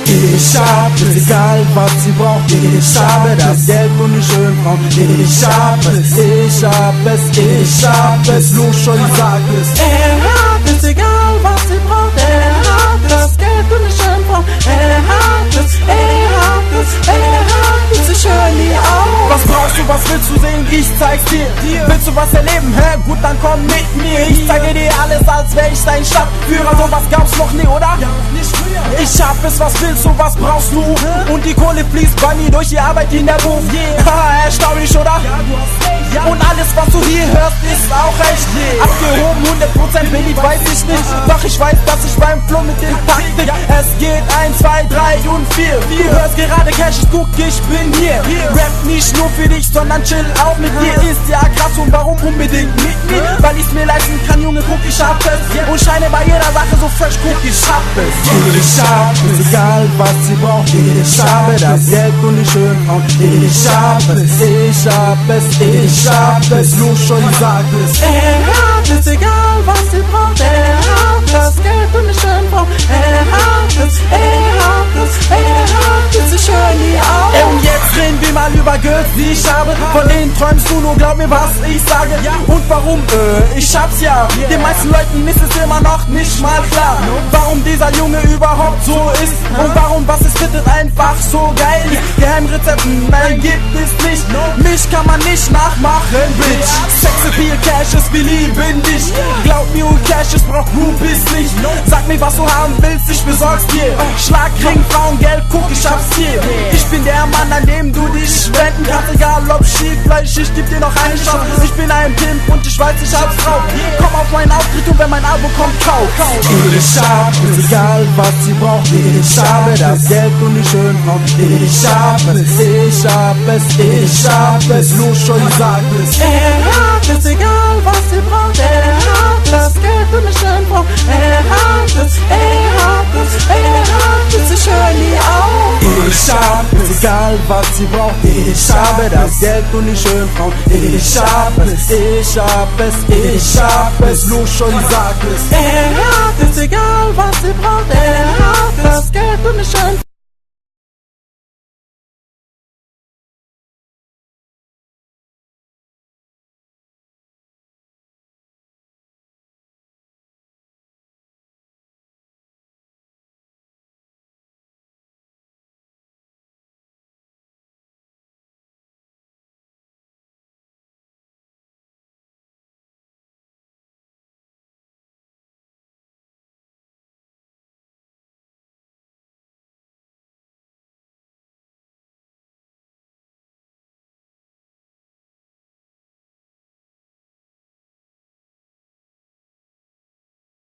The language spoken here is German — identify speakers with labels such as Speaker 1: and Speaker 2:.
Speaker 1: Ich hab es, egal was sie braucht. Ich habe das Geld und die schönen Frauen. Ich hab es, ich hab es, ich hab es. Luschon sagt es.
Speaker 2: Er hat es, egal was sie braucht. Er hat das Geld und die schönen Frauen. Er hat es, er hat es, er hat es. Ich hör nie auf.
Speaker 3: Was brauchst du, was willst du sehen? Ich zeig's dir. Willst du was erleben? Hä? Gut, dann komm mit mir. Ich zeige dir alles, als wär ich dein Stadtführer. So was gab's noch nie, oder?
Speaker 2: Ja, nicht früher.
Speaker 3: Ich hab es, was willst du, was brauchst du? Und die Kohle fließt bei mir durch die Arbeit in der Buch. Haha, erstaunlich, oder?
Speaker 2: Ja, du hast recht. Ja.
Speaker 3: Und alles, was du hier hörst, ist auch echt. Abgehoben, 100% billig, weiß ich nicht. Doch ich weiß, dass ich beim Flow mit dem Taktik. Es geht 1, 2, 3 und 4. Du hörst gerade Cash, guck, ich bin hier. Rap nicht nur für dich, sondern chill auch mit dir. Ist ja krass und warum unbedingt mit mir? Weil ich's mir leisten kann, Junge, guck, ich hab es. Und scheine bei jeder Sache so fresh, guck, ich hab es.
Speaker 1: Ich hab es, egal was sie braucht. Ich habe das Geld und die schönen Frauen. Ich hab es, ich hab es, ich hab es. Luschon sagt es.
Speaker 2: Er hat es, egal was sie braucht. Er hat das Geld und die schönen Frauen. Er hat es, er hat es, er hat es. Ich hör nie auf.
Speaker 3: Und jetzt reden wir mal über Girls, die ich habe. Von denen träumst du nur, glaub mir, was ich sage. Und warum? Ich hab's ja. Den meisten Leuten ist es immer noch nicht mal klar, warum dieser Junge überhaupt so ist. Und warum, was ist bitte einfach so geil? Geheimrezepten, nein, gibt es nicht. Mich kann man nicht nachmachen, Bitch. Sexappeal, Cashes, wir lieben dich. Glaub mir, Cashes braucht Groupies nicht. Sag mir, was du haben willst, ich besorg's dir. Schlagring, Frauen, Geld, guck, ich hab's hier. Ich bin der Mann, an dem du dich wenden kannst. Egal ob schief, Fleisch, ich geb dir noch eine Chance. Ich bin ein Pimp und ich weiß, ich hab's drauf. Komm auf meinen Auftritt und wenn mein Album kommt, kauf.
Speaker 1: Ich hab es, egal was sie braucht. Ich habe das Geld und die schönen Frauen. Ich hab es, ich hab es, ich hab es. Luschon sagt es.
Speaker 2: Er hat es, egal was sie braucht. Er hat das Geld und die schönen Frauen. Er hat es, er hat es, er hat es. Ich hör nie auf.
Speaker 1: Ich hab es, egal was sie braucht. Ich habe das Geld und die schönen Frauen. Ich hab es, ich hab es, ich hab es. Luschon sagt es.
Speaker 2: Er hat es, egal was sie braucht. Er hat das Geld und die schönen